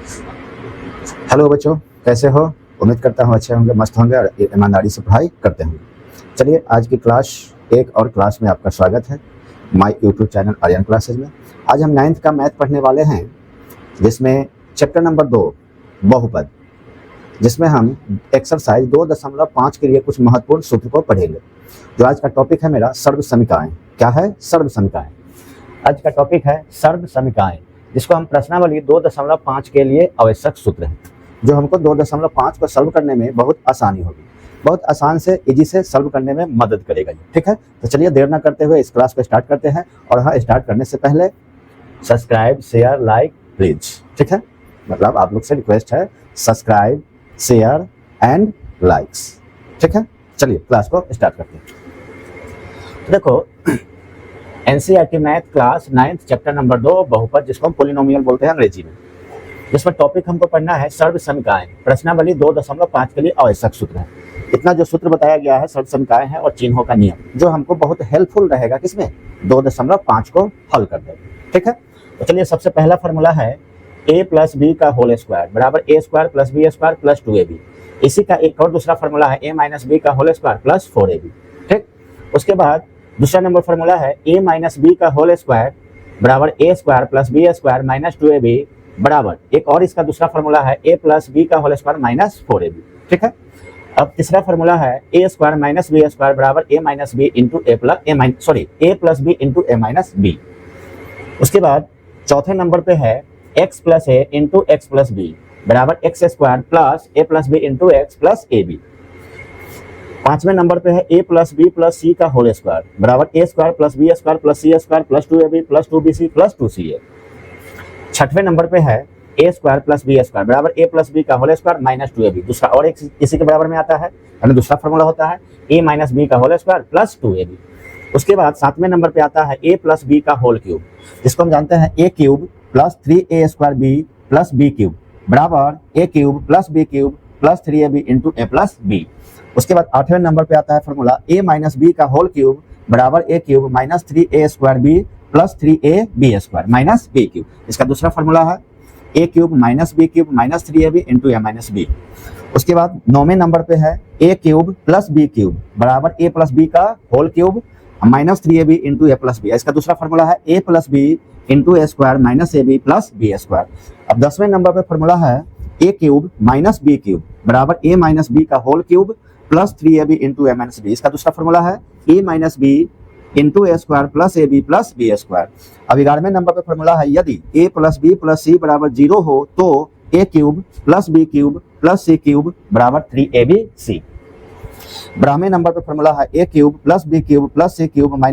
Hello बच्चों, कैसे हो? उम्मीद करता हूँ अच्छे होंगे, मस्त होंगे और ईमानदारी से पढ़ाई करते होंगे। चलिए, आज की एक और क्लास में आपका स्वागत है my YouTube channel Aryan classes में। आज हम 9th का मैथ पढ़ने वाले हैं, जिसमें चैप्टर नंबर 2 बहुपद, जिसमें हम एक्सरसाइज 2.5 के लिए कुछ महत्वपूर्ण सूत्र को पढ़ेंगे। जो आज का टॉपिक है मेरा सर्व समीकरण। क्या है? सर्व समीकरण। आज का टॉपिक है सर्व समीकरण, जिसको हम प्रश्नावली 2.5 के लिए आवश्यक सूत्र है, जो हमको 2.5 को सॉल्व करने में बहुत आसानी होगी, बहुत आसान से इजी से सॉल्व करने में मदद करेगा। ठीक है, तो चलिए देर ना करते हुए इस क्लास को स्टार्ट करते हैं। और हाँ, स्टार्ट करने से पहले सब्सक्राइब, शेयर, लाइक प्लीज। ठीक है, मतलब आप लोग से रिक्वेस्ट है, सब्सक्राइब, शेयर एंड लाइक्स। ठीक है, चलिए क्लास को स्टार्ट करते हैं। तो देखो, NCERT math class 9th chapter number 2 बहुपद, जिसको हम पोलिनोमियल बोलते हैं अंग्रेजी में, जिसमें टॉपिक हमको पढ़ना है सर्व समीकरण। प्रश्नावली 2.5 के लिए आवश्यक सूत्र है। इतना जो सूत्र बताया गया है सर्व समीकरण है और चिन्हों का नियम, जो हमको बहुत हेल्पफुल रहेगा किसमें? 2.5 को हल करने में। ठीक है, तो चलिए सबसे पहला फॉर्मूला है a + b का होल स्क्वायर बराबर a² + b² + 2ab। इसी का एक और दूसरा फॉर्मूला है a - b का होल स्क्वायर + 4ab। ठीक, उसके बाद दूसरा नंबर फॉर्मूला है a - b का होल स्क्वायर बराबर a² + b² - 2ab बराबर, एक और इसका दूसरा फॉर्मूला है a + b का होल स्क्वायर - 4ab। ठीक है, अब तीसरा फॉर्मूला है a² - b² बराबर a - b × a - b। उसके बाद चौथे नंबर पे है x + a × x + b बराबर x² + a + b × x + ab। पांचवें नंबर पे है a + b + c का होल स्क्वायर बराबर a² + b² + c² + 2ab + 2bc + 2ca। छठवें नंबर पे है a² + b² बराबर a + b का होल स्क्वायर - 2ab। दूसरा और एक इसी के बराबर में आता है, यानी दूसरा फॉर्मूला होता है a - b का होल स्क्वायर + 2ab। उसके बाद सातवें नंबर पे आता है a + b का होल क्यूब, जिसको हम जानते हैं a³ + 3a² + b³ बराबर a³ + b³ + 3ab × a + b। उसके बाद आठवें नंबर पे आता है फॉर्मूला a - b का होल क्यूब बराबर a³ - 3a² + 3ab² - b³। इसका दूसरा फॉर्मूला है a³ - b³ - 3ab × a - b। उसके बाद 9वें नंबर पे है a³ + b³ बराबर a + b का whole cube - 3ab × a + b। इसका दूसरा फॉर्मूला है a + b × a² - ab + b²। अब 10वें नंबर पे फॉर्मूला है a³ - b³ बराबर a - b का whole cube + 3ab × a - b। इसका दूसरा फॉर्मूला है a - b × a² + ab + b²। अब 11वें नंबर पे फॉर्मूला है यदि a + b + c बराबर 0 हो तो a³ + b³ + c³ बराबर 3abc। 12वें नंबर पे फॉर्मूला है a³ + b³ + c³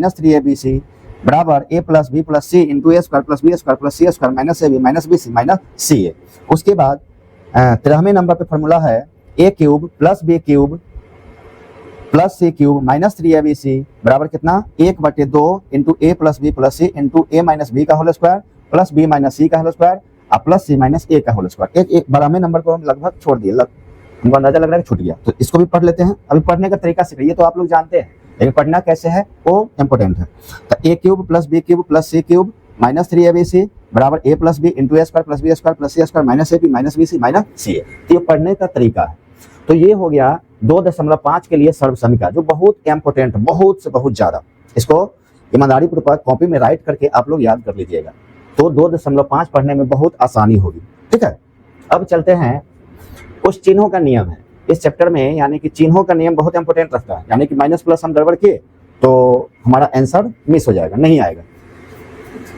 - 3abc बराबर a + b + c × a² + b² + c² - ab - bc - ca। उसके बाद 13वें नंबर पे फॉर्मूला है a³ + b³ + c³ - 3abc बराबर कितना? 1/2 × a + b + c × a - b का होल स्क्वायर + b - c का होल स्क्वायर + c - a का होल स्क्वायर। एक 12वें नंबर को हम लगभग छोड़ दिए, हमको अंदाजा लग रहा है कि छूट गया, तो इसको भी पढ़ लेते हैं। अभी पढ़ने का तरीका सीख रही है तो आप लोग जानते हैं, लेकिन पढ़ना कैसे है वो इम्पोर्टेंट है। तो a³ + b³ + c³ - 3abc बराबर a + b × a² + b² + c² - ab - bc - ca। तो ये पढ़ने का तरीका है। तो ये हो गया 2.5 के लिए सर्व समीकरण, जो बहुत इम्पोर्टेंट, बहुत से बहुत ज्यादा। इसको ईमानदारी पूर्वक कॉपी में राइट करके आप लोग याद कर लीजिएगा, तो 2.5 पढ़ने में बहुत आसानी होगी। ठीक है, अब चलते हैं, कुछ चिन्हों का नियम है इस चैप्टर में, यानी कि चिन्हों का नियम बहुत इंपॉर्टेंट रखता है। यानी कि माइनस प्लस हम गड़बड़ किए तो हमारा आंसर मिस हो जाएगा, नहीं आएगा।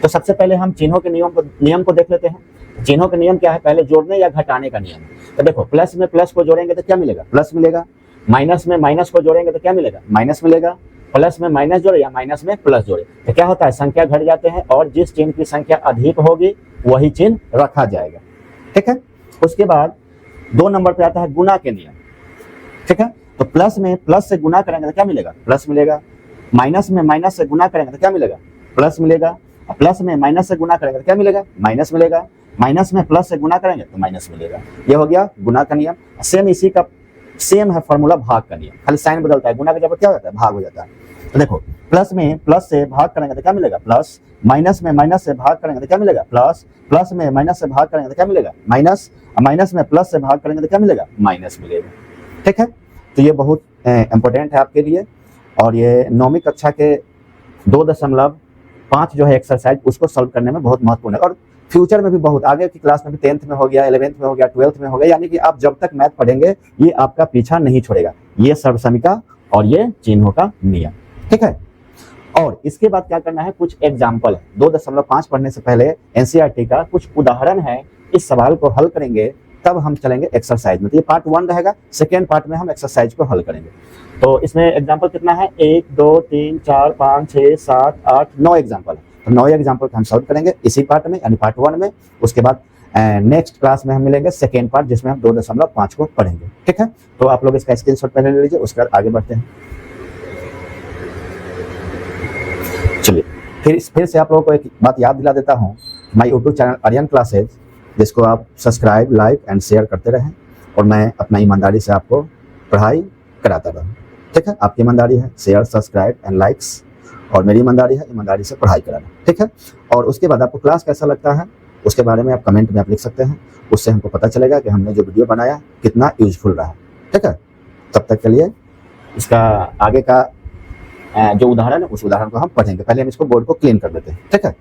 तो सबसे पहले हम चिन्हों के नियम को देख लेते हैं। चिन्हों का नियम क्या है? पहले जोड़ने या घटाने का नियम। तो देखो, प्लस में प्लस को जोड़ेंगे तो क्या मिलेगा? प्लस मिलेगा। माइनस में माइनस को जोड़ेंगे तो क्या मिलेगा? माइनस मिलेगा। प्लस में माइनस जोड़े या माइनस में प्लस जोड़े तो क्या होता है? संख्या घट जाते हैं और जिस चिन्ह की संख्या अधिक होगी वही चिन्ह रखा जाएगा। ठीक है, उसके बाद 2 नंबर पे आता है गुणा के नियम। ठीक है, तो प्लस में प्लस से गुणा करेंगे तो क्या मिलेगा? प्लस मिलेगा। माइनस में माइनस से गुणा करेंगे तो क्या मिलेगा? प्लस मिलेगा। प्लस में माइनस से गुणा करेंगे तो क्या मिलेगा? माइनस मिलेगा। माइनस में प्लस से गुणा करेंगे तो माइनस मिलेगा। ये हो गया गुणा का नियम। सेम इसी का सेम है फॉर्मूला भाग का नियम, खाली साइन बदलता है। गुणा का जब क्या हो जाता है? भाग हो जाता है। तो देखो प्लस में प्लस से भाग करेंगे तो क्या मिलेगा प्लस, माइनस में माइनस से भाग करेंगे तो क्या मिलेगा प्लस, प्लस में माइनस से भाग करेंगे तो क्या मिलेगा माइनस, माइनस में प्लस से भाग करेंगे तो क्या मिलेगा माइनस मिलेगा। ठीक है, तो ये बहुत इंपॉर्टेंट है आपके लिए, और ये 9वीं कक्षा के 2.5 जो है एक्सरसाइज उसको सॉल्व करने में बहुत महत्वपूर्ण है, और फ्यूचर में भी बहुत आगे की क्लास में भी 10th में हो गया, 11th में हो गया, 12th में हो गया, यानी कि आप जब तक मैथ पढ़ेंगे ये आपका पीछा नहीं छोड़ेगा, ये सर्वसमिका और ये चिन्हों का नियम। ठीक है, और इसके बाद क्या करना है, कुछ एग्जाम्पल है। 2.5 पढ़ने से पहले एनसीईआरटी का कुछ उदाहरण है, इस सवाल को हल करेंगे तब हम चलेंगे एक्सरसाइज में। तो ये पार्ट 1 रहेगा, सेकेंड पार्ट में हम एक्सरसाइज को हल करेंगे। तो इसमें एग्जाम्पल कितना है, 1 2 3 4 5 6 7 8 9 एग्जाम्पल है। तो 9 एग्जाम्पल को हम सॉल्व करेंगे इसी पार्ट में, यानी पार्ट 1 में। उसके बाद नेक्स्ट क्लास में हम मिलेंगे सेकेंड पार्ट, जिसमें हम 2.5 को पढ़ेंगे। ठीक है, तो आप लोग इसका स्क्रीनशॉट पहले ले लीजिए, उसके बाद आगे बढ़ते हैं। चलिए फिर से आप लोगों को एक बात याद दिला देता हूँ, my YouTube channel Aryan classes, जिसको आप सब्सक्राइब, लाइक एंड शेयर करते रहें, और मैं अपना ईमानदारी से आपको पढ़ाई कराता रहूँ। ठीक है, आपकी ईमानदारी है शेयर, सब्सक्राइब एंड लाइक्स, और मेरी ईमानदारी है ईमानदारी से पढ़ाई कराना। ठीक है, और उसके बाद आपको क्लास कैसा लगता है उसके बारे में आप कमेंट में आप लिख सकते हैं, उससे हमको पता चलेगा कि हमने जो वीडियो बनाया कितना यूजफुल रहा। ठीक है, तब तक के लिए इसका आगे का जो उदाहरण है उस उदाहरण को हम पढ़ेंगे। पहले हम इसको बोर्ड को क्लीन कर देते हैं। ठीक है,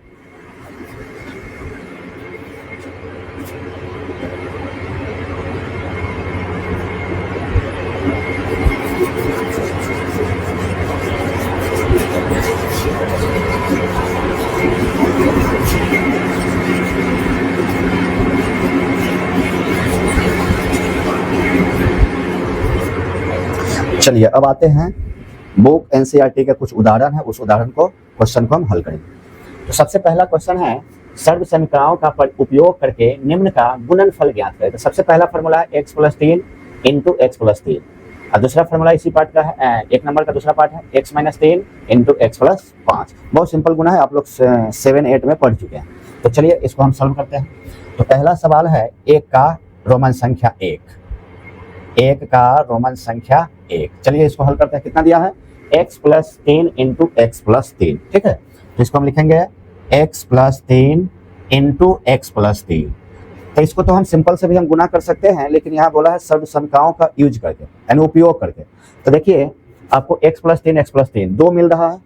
चलिए अब आते हैं बुक एनसीईआरटी के कुछ उदाहरण है, उस उदाहरण को क्वेश्चन को हम हल करेंगे। तो सबसे पहला क्वेश्चन है, सर्वसमीकरणों का उपयोग करके निम्न का गुणनफल ज्ञात करें। तो सबसे पहला फॉर्मूला है x + 3 × x + 3, और दूसरा फॉर्मूला इसी पार्ट का है, 1 नंबर का दूसरा पार्ट है x - 3 × x + 5। बहुत सिंपल गुना है, आप लोग 7-8 में पढ़ चुके हैं। तो चलिए इसको हम सॉल्व करते हैं। तो पहला सवाल है, 1 का रोमन संख्या 1 का रोमन संख्या 1। चलिए इसको हल करते हैं। कितना दिया है, x + 3 × x + 3। ठीक है, तो इसको हम लिखेंगे x + 3 × x + 3। तो इसको तो हम सिंपल से भी हम गुना कर सकते हैं, लेकिन यहाँ बोला है सर्वसमीकरणों का यूज करके, यानी उपयोग करके। तो देखिए आपको x + 3 x + 3 2 मिल रहा है।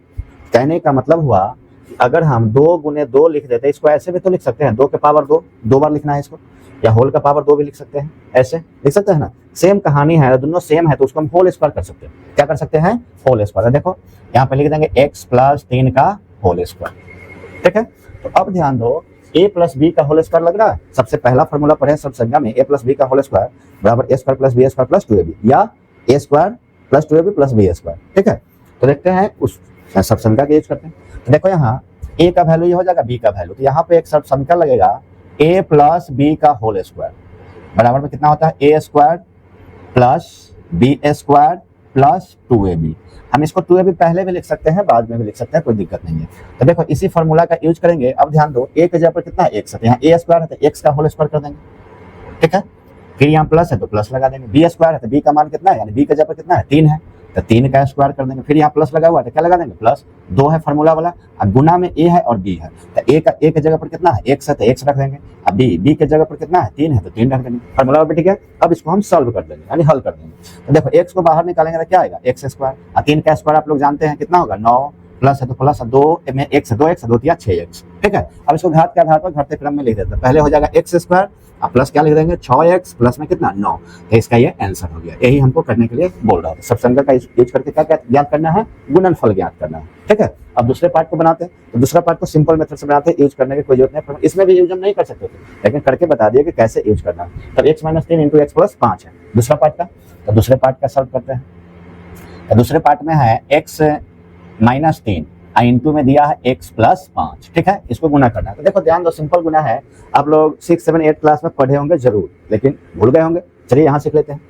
कहने का मतलब हुआ कि अगर हम 2 × 2 लिख देते, इसको ऐसे भी तो लिख सकते हैं, 2 के पावर 2 बार लिखना है इसको, या होल का पावर 2 भी लिख सकते हैं, ऐसे लिख सकते हैं ना। सेम कहानी है, दोनों सेम है, तो उसको हम होल स्क्वायर कर सकते हैं। क्या कर सकते हैं, होल स्क्वायर। देखो यहाँ पे लिख देंगे x + 3 का होल स्क्वायर। ठीक है, तो अब ध्यान दो, a + b का होल स्क्वायर लग रहा है। सबसे पहला फॉर्मूला पढ़े सर्वसंज्ञा में, a + b का होल स्क्वायर बराबर a² + b² + 2ab, या a² + 2ab + b²। ठीक है, तो देखते हैं उस सर्वसंज्ञा का यूज करते हैं। तो देखो यहाँ a का वैल्यू ये हो जाएगा b का वैल्यू, तो यहाँ पे एक सर्वसमीकरण लगेगा a + b का होल स्क्वायर बराबर में कितना होता है, a² + b² + 2ab। हम इसको 2ab पहले भी लिख सकते हैं, बाद में भी लिख सकते हैं, कोई दिक्कत नहीं है। तो देखो इसी फॉर्मूला का यूज करेंगे। अब ध्यान दो, a के जगह पर कितना है, x है, यहाँ a² है तो x का होल स्क्वायर कर देंगे। ठीक है, फिर यहाँ प्लस है तो प्लस लगा देंगे, b² है तो b का मान कितना है, यानी b के जगह पर कितना है, 3 है, तो 3 का स्क्वायर कर देंगे। फिर यहाँ प्लस लगा हुआ है तो क्या लगा देंगे, +2 है फॉर्मूला वाला, और गुना में a है और b है, तो a के जगह पर कितना है, x है तो x रख देंगे, अब b के जगह पर कितना है, 3 है तो 3 रख देंगे, फॉर्मूला पे। ठीक है, अब इसको हम सॉल्व कर देंगे, यानी हल कर देंगे। तो देखो x को बाहर निकालेंगे तो क्या आएगा, x², और 3 का स्क्वायर आप लोग जानते हैं कितना होगा, 9, प्लस है तो प्लस, 2 में x है, 2x 2 × 6x। ठीक है, अब इसको घात के आधार पर घटते क्रम में लिख देते हैं। पहले हो जाएगा x² और प्लस क्या लिख देंगे, 6x, प्लस में कितना, 9। तो इसका ये आंसर हो गया। यही हमको करने के लिए बोल रहा था। सर्वसंज्ञा का यूज करके क्या ज्ञात करना है, गुणनफल ज्ञात करना है। ठीक है, अब दूसरे पार्ट को बनाते हैं। तो दूसरा पार्ट को सिंपल मेथड से बनाते हैं, यूज करने की कोई जरूरत नहीं। इसमें भी यूज हम नहीं कर सकते थे, लेकिन करके बता दिए कि कैसे यूज करना है। तब x - 3 × x + 5 है दूसरा पार्ट का। तो दूसरे पार्ट का सॉल्व करते हैं। तो दूसरे पार्ट में है x - 3 इंटू में दिया है x + 5। ठीक है, इसको गुना करना है। तो देखो ध्यान दो, सिंपल गुना है। आप लोग 6, 7, 8 क्लास में पढ़े होंगे जरूर, लेकिन भूल गए होंगे। चलिए यहाँ सीख लेते हैं।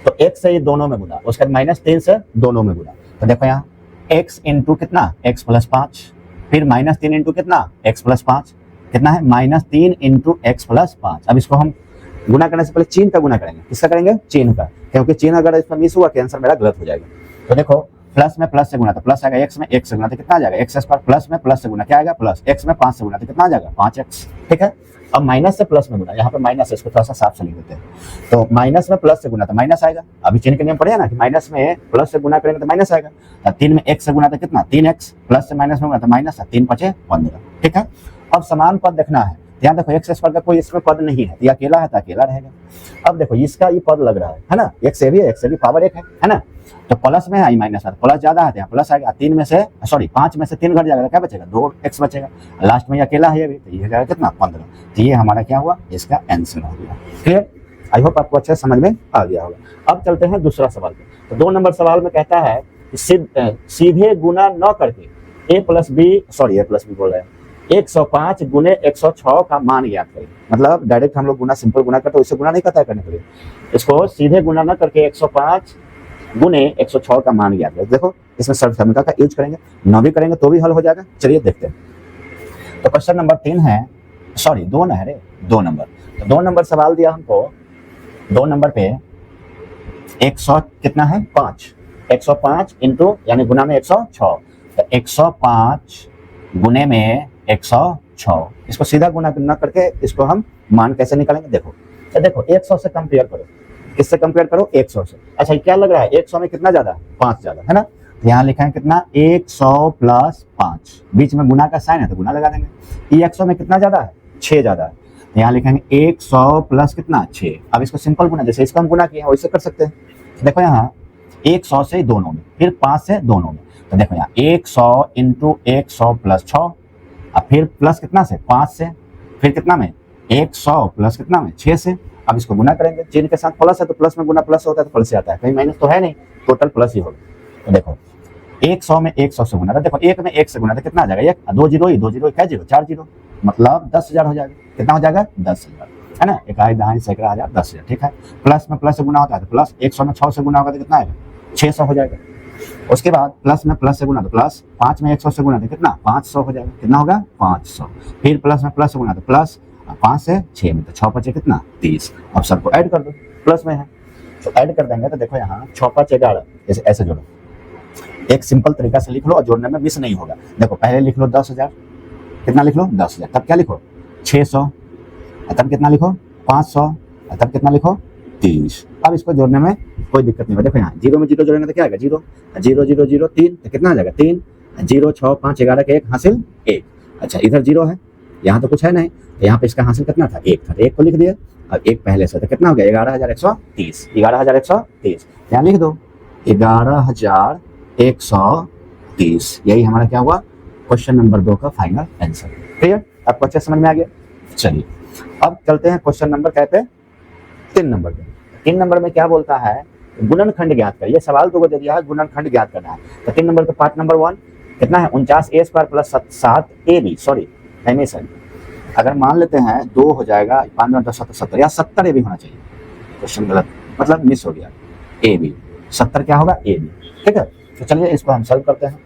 तो x से ये दोनों में गुना, उसके बाद -3 से दोनों में गुना। तो देखो यहाँ x इंटू कितना, x + 5, फिर -3 इंटू कितना, x + 5, कितना है, -3 इंटू x + 5। अब इसको हम गुना करने से पहले चिन्ह का गुना करेंगे। किसका करेंगे, चिन्ह का, क्योंकि चिन्ह अगर इसमें मिस हुआ कि आंसर मेरा गलत हो जाएगा। तो देखो प्लस में प्लस से गुना तो प्लस आएगा, एक्स में एक्स से गुना तो कितना आ जाएगा एक्स स्क्वायर, प्लस में प्लस से गुना क्या आएगा प्लस, एक्स में 5 से गुना तो कितना आ जाएगा 5x। ठीक है, अब माइनस से प्लस में गुना, यहाँ पे माइनस है, इसको थोड़ा सा साफ से लिख देते हैं। तो माइनस में प्लस से गुना तो माइनस आएगा, अभी चिन्ह के नियम पढ़े ना कि माइनस में प्लस से गुना करेंगे तो माइनस आएगा। तो 3 में x से गुना तो कितना 3x, प्लस से माइनस में गुना तो माइनस, 3 5 15। ठीक है, अब समान पद देखना है, ध्यान देखो एक्स स्क्वायर का कोई इसमें पद नहीं है, ये अकेला है तो अकेला रहेगा। अब देखो इसका ये पद लग रहा है ना, एक्स से भी पावर 1 है ना, तो प्लस में है माइनस है, प्लस ज्यादा है यहाँ प्लस आएगा, 3 में से सॉरी 5 में से 3 घट जाएगा तो क्या बचेगा 2x बचेगा, लास्ट में ये अकेला है अभी, तो ये जाएगा कितना 15। तो ये हमारा क्या हुआ, इसका आंसर हो गया। क्लियर, आई होप आपको अच्छे समझ में आ गया होगा। अब चलते हैं दूसरा सवाल पे। तो 2 नंबर सवाल में कहता है कि सीधे गुना न करके a प्लस बी बोल रहे हैं 105 गुने 106 का मान ज्ञात करें। मतलब डायरेक्ट हम लोग गुना सिंपल गुना करते, उससे गुना नहीं करता है करने के लिए, इसको सीधे गुना न करके 105 गुने 106 का मान ज्ञात करें। देखो इसमें सर्वसमीकरण का यूज करेंगे, न भी करेंगे तो भी हल हो जाएगा। चलिए देखते हैं। तो क्वेश्चन नंबर 3 है, सॉरी 2 है रे, 2 नंबर। तो 2 नंबर सवाल दिया हमको, 2 नंबर पे 100 कितना है 5, 105 इंटू यानी गुना में 106, तो 105 गुने में 106, इसको सीधा गुना न करके इसको हम मान कैसे निकालेंगे। देखो तो देखो 100 से कंपेयर करो, किससे कंपेयर करो 100 से। अच्छा क्या लग रहा है 100 में कितना ज्यादा, 5 ज्यादा है ना, तो यहाँ लिखा है कितना 100 प्लस 5, बीच में गुना का साइन है तो गुना लगा देंगे। ये 100 में कितना ज्यादा है 6 ज्यादा है, तो यहाँ लिखेंगे 100 प्लस कितना 6। अब इसको सिंपल गुना, जैसे इसको हम गुना किए वैसे कर सकते हैं। देखो यहाँ 100 से दोनों में, फिर 5 से दोनों में, तो देखो यहाँ 100 इंटू 100 प्लस 6, अब फिर प्लस कितना से 5 से, फिर कितना में 100 प्लस कितना में 6 से। अब इसको गुना करेंगे, चिन्ह के साथ प्लस है तो प्लस में गुना प्लस होता है तो प्लस से आता है, कहीं माइनस तो है नहीं, टोटल प्लस ही होगा। तो देखो 100 में 100 से गुना था, देखो 1 में 1 से गुना था कितना आ जाएगा 1, 2 जीरो ही 2 जीरो क्या जीरो 4 जीरो, मतलब 10,000 हो जाएगा। कितना हो जाएगा 10,000 है ना, इकाई दहाई सैकड़ा हजार 10,000। ठीक है, प्लस में प्लस से गुना होता है तो प्लस, 100 में 6 से गुना होगा तो कितना आएगा 600 हो जाएगा। उसके बाद प्लस में प्लस से गुना तो प्लस, 5 में 100 से गुना तो कितना 500 हो जाएगा, कितना होगा 500। फिर प्लस में प्लस से गुना तो प्लस, 5 से 6 में तो 6 5 कितना 30। अब सबको ऐड कर दो, प्लस में है तो ऐड कर देंगे। तो देखो यहाँ 6 5 11, जैसे ऐसे जोड़ो, एक सिंपल तरीका से लिख लो और जोड़ने में मिस नहीं होगा। देखो पहले लिख लो 10,000, कितना लिख लो 10,000, तब क्या लिखो 600, तब कितना लिखो 500, तब कितना लिखो 30। अब इसको जोड़ने में कोई दिक्कत नहीं होगा। देखो यहाँ जीरो में जीरो जोड़ेंगे तो क्या आएगा 0 0 0 0 3, तो कितना आ जाएगा 3 0 6 5 11 के 1 हासिल 1। अच्छा इधर 0 है, यहाँ तो कुछ है नहीं, तो यहाँ पे इसका हासिल कितना था 1 था, तो 1 को लिख दिया। अब 1 पहले से तो कितना हो गया 11,130, 11,130 यहाँ लिख दो 11,130। यही हमारा क्या हुआ क्वेश्चन नंबर 2 का फाइनल आंसर। क्लियर, आपको अच्छे समझ में आ गया। चलिए अब चलते हैं क्वेश्चन नंबर कहते हैं 3 नंबर पे। 3 नंबर में क्या बोलता है गुणनखंड ज्ञात कर, ये सवाल तो दे दिया है गुणनखंड ज्ञात करना है। तो 3 नंबर का पार्ट नंबर 1 कितना है 49a² प्लस 7ab, सॉरी नहीं सर, अगर मान लेते हैं 2 हो जाएगा 5 10 70 या 70 ab होना चाहिए, क्वेश्चन गलत मतलब मिस हो गया, ab 70 क्या होगा ab। ठीक है, तो चलिए इसको हम सॉल्व करते हैं।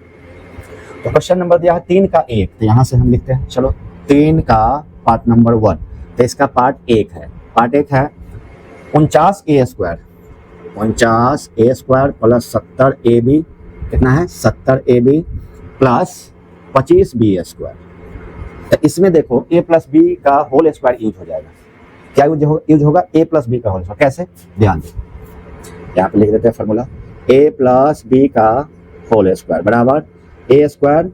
तो क्वेश्चन नंबर दिया है 3 का 1, तो यहाँ से हम लिखते हैं, चलो 3 का पार्ट नंबर 1, तो इसका पार्ट 1 है, पार्ट 1 है 49a² प्लस 70ab, कितना है 70ab प्लस 25b²। तो इसमें देखो a प्लस बी का होल स्क्वायर यूज हो जाएगा। क्या यूज होगा a प्लस बी का होल स्क्वायर, कैसे ध्यान दो, यहाँ पे लिख देते हैं फॉर्मूला, a प्लस बी का होल स्क्वायर बराबर a²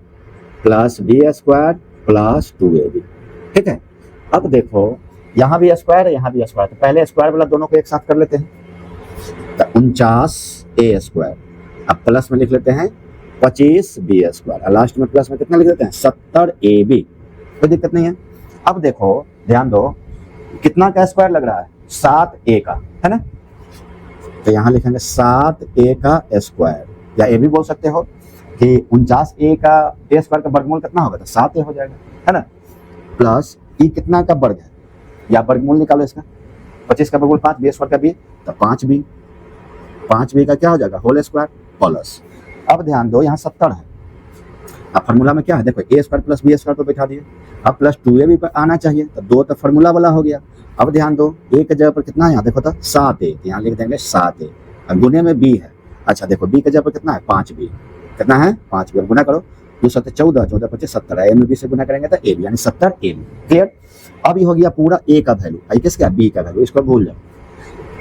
plus b² plus 2ab। ठीक है, अब देखो यहाँ भी स्क्वायर है यहाँ भी स्क्वायर, तो पहले स्क्वायर वाला दोनों को एक साथ कर लेते हैं, तो 49a², अब प्लस में लिख लेते हैं 25b², और लास्ट में प्लस में कितना लिख देते हैं 70ab, कोई दिक्कत नहीं है। अब देखो ध्यान दो कितना का स्क्वायर लग रहा है 7a का, है ना, तो यहाँ लिखेंगे 7a का स्क्वायर, या ये भी बोल सकते हो कि 49a का a² का वर्गमूल कितना होगा तो 7a हो जाएगा, है ना, प्लस ई कितना का वर्ग है, या वर्गमूल निकालो इसका, 25 का वर्गमूल 5, b² का b, तो 5b का क्या हो जाएगा होल स्क्वायर प्लस। अब ध्यान दो यहाँ 70 है, अब फार्मूला में क्या है देखो a² प्लस b² पे बैठा दिए, अब प्लस 2ab पर आना चाहिए, तो 2 तो फार्मूला वाला हो गया। अब ध्यान दो a के जगह पर कितना है यहाँ देखो तो 7a, यहाँ लिख देंगे 7a, अब गुने में b है, अच्छा देखो बी का जगह पर कितना है 5b, कितना है 5b, और गुना करो 2 7 14, 14 25 70, ए में बी से गुना करेंगे तो ए बी यानी 70 ए बी। क्लियर। अब ये हो गया पूरा ए का वैल्यू, आई किसका बी का वैल्यू, इसको भूल जाओ।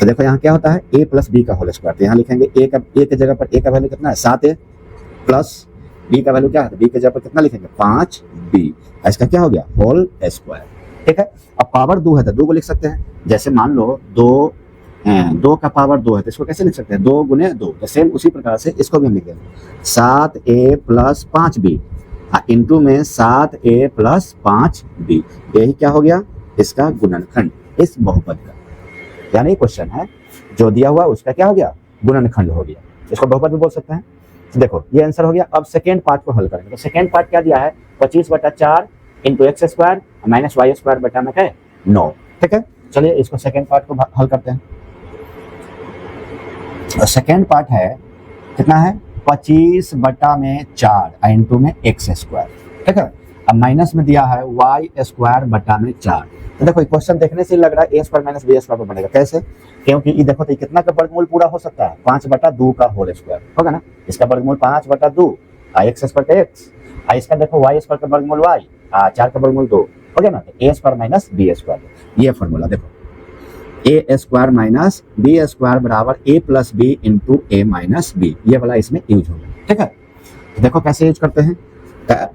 तो देखो यहाँ क्या होता है a प्लस बी का होल स्क्वायर, तो यहाँ लिखेंगे ए के जगह पर ए का वैल्यू कितना है 7a प्लस बी का वैल्यू क्या है, बी के जगह पर कितना लिखेंगे 5b, इसका क्या हो गया होल स्क्वायर। ठीक है। अब पावर 2 है तो 2 को लिख सकते हैं, जैसे मान लो 2 का पावर 2 है तो इसको कैसे लिख सकते हैं 2 गुने 2, तो सेम उसी प्रकार से इसको भी हम लिख देंगे 7a प्लस 5b इंटू में 7a प्लस 5b, यही क्या हो गया इसका गुणनखंड इस बहुपद का, यानी क्वेश्चन है जो दिया हुआ उसका क्या हो गया गुणनखंड हो गया, इसको बहुपद भी बोल सकते हैं। तो देखो ये आंसर हो गया। अब सेकेंड पार्ट को हल करेंगे, तो सेकेंड पार्ट क्या दिया है 25/4 into x square minus y square बटा में क्या है 9। ठीक है, चलिए इसको सेकेंड पार्ट को हल करते हैं। सेकेंड पार्ट है कितना है 25/4 इंटू में एक्स स्क्वायर। ठीक है, अब माइनस में दिया है वाई स्क्वायर बटा में 4। तो देखो क्वेश्चन देखने से लग रहा है ए स्क्वायर माइनस बी स्क्वायर पर बनेगा, कैसे, क्योंकि ये देखो तो कितना का वर्गमूल पूरा हो सकता है 5/2 का होल स्क्वायर होगा ना, इसका वर्गमूल 5/2 एक्स स्क्वायर का एक्स, इसका देखो वाई स्क्वायर का वर्गमूल वाई 4 का वर्गमूल 2 हो गया ना, तो ए स्क्वायर माइनस बी स्क्वायर। ये फॉर्मूला देखो ए स्क्वायर माइनस बी स्क्वायर बराबर ए प्लस बी इंटू ए माइनस बी, ये वाला इसमें यूज होगा। ठीक है, तो देखो कैसे यूज करते हैं,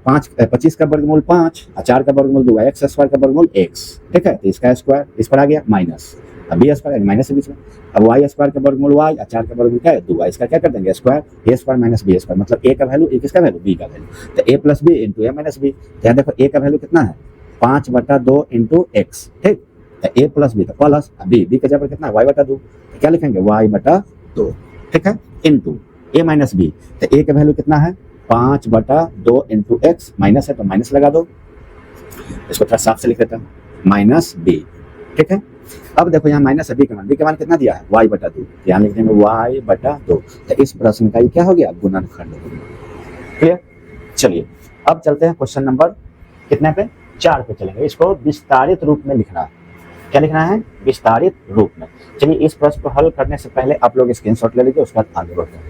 25 का वर्गमूल 5 और 4 का वर्गमूल 2 एक्स स्क्वायर का वर्गमूल x। ठीक है, तो इसका स्क्वायर इस पर आ गया माइनस, अब बी स्क्वायर माइनस के बीच में, अब वाई स्क्वायर का वर्गमूल y और 4 का वर्गमूल क्या है 2, इसका क्या कर देंगे स्क्वायर, ए स्क्वायर माइनस बी स्क्वायर, मतलब ए का वैल्यू ए किसका वैल्यू बी का वैल्यू, तो ए प्लस बी इंटू ए माइनस बी। यहाँ देखो ए का वैल्यू कितना है 5/2 इंटू एक्स। ठीक, तो ए प्लस बी तो प्लस बी का जगह कितना है y/2, तो क्या लिखेंगे y/2। ठीक है, इंटू ए माइनस बी, तो ए का वैल्यू कितना है 5/2 इंटू एक्स, माइनस है तो माइनस लगा दो, इसको थोड़ा साफ से लिख देता हूँ माइनस बी। ठीक है, अब देखो यहाँ माइनस है बी का मान कितना दिया है y/2, यहाँ लिख देंगे y/2, तो इस प्रश्न का ये क्या हो गया गुणनखंड हो गया। क्लियर। चलिए अब चलते हैं क्वेश्चन नंबर कितने पे 4 पे चलेंगे, इसको विस्तारित रूप में लिखना है। क्या लिखना है विस्तारित रूप में। चलिए इस प्रश्न को हल करने से पहले आप लोग स्क्रीनशॉट ले लीजिए, उसके बाद आगे बढ़ते हैं।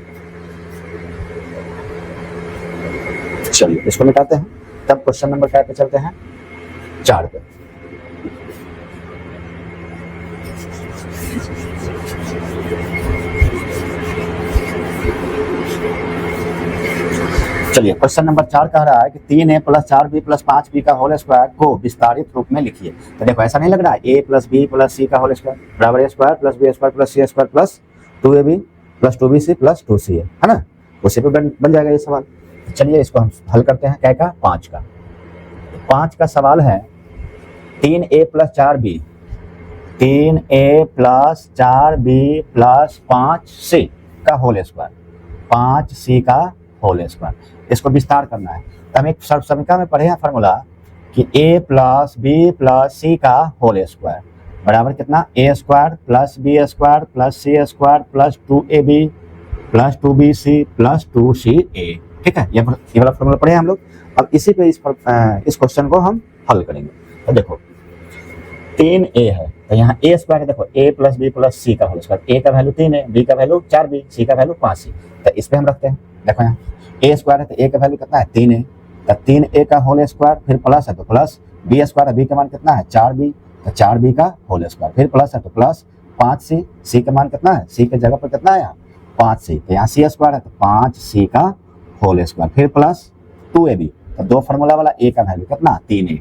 चलिए इसको मिटाते हैं, तब क्वेश्चन नंबर क्या पे चलते हैं 4 पे। चलिए क्वेश्चन नंबर 4 कह रहा है कि 3a plus 4b plus 5b का होल स्क्वायर को विस्तारित रूप में लिखिए। तो देखो ऐसा नहीं लग रहा है a plus b plus c का होल स्क्वायर बराबर a square plus b square plus c square plus 2ab plus 2bc plus 2c है ना, उसी पे बन जाएगा ये सवाल। चलिए इसको हम हल करते हैं, क्या का 5 का। 5 का सवाल है 3a plus 4b, 3a plus 4b plus 5c का होल स्क्वायर, 5c का होल स्क्वायर, इसको विस्तार करना है। तो हम एक सर्वसमीकरण में पढ़े हैं फार्मूला कि a plus b plus c का होल स्क्वायर बराबर कितना a square plus b square plus c square plus 2ab plus 2bc plus 2ca। ठीक है, ये वाला फॉर्मूला पढ़े हम लोग। अब इसी पे इस क्वेश्चन को हम हल करेंगे। तो देखो 3a है तो यहाँ a स्क्वायर है, देखो a plus b plus c का होल स्क्वायर, a का वैल्यू 3 है, b का वैल्यू 4b, c का वैल्यू 5c, तो इस पे हम रखते हैं। देखो यहाँ a स्क्वायर है तो a का वैल्यू कितना है 3 है, तो 3a का होल स्क्वायर, फिर प्लस है तो प्लस b स्क्वायर है, b का मान कितना है 4b, तो 4b का होल स्क्वायर, फिर प्लस है तो प्लस 5c, c का मान कितना है, c के जगह पर कितना है यहाँ 5c, तो यहाँ c स्क्वायर है तो 5c का होल स्क्वायर, फिर प्लस 2ab, तो दो फार्मूला वाला a का वैल्यू कितना 3a,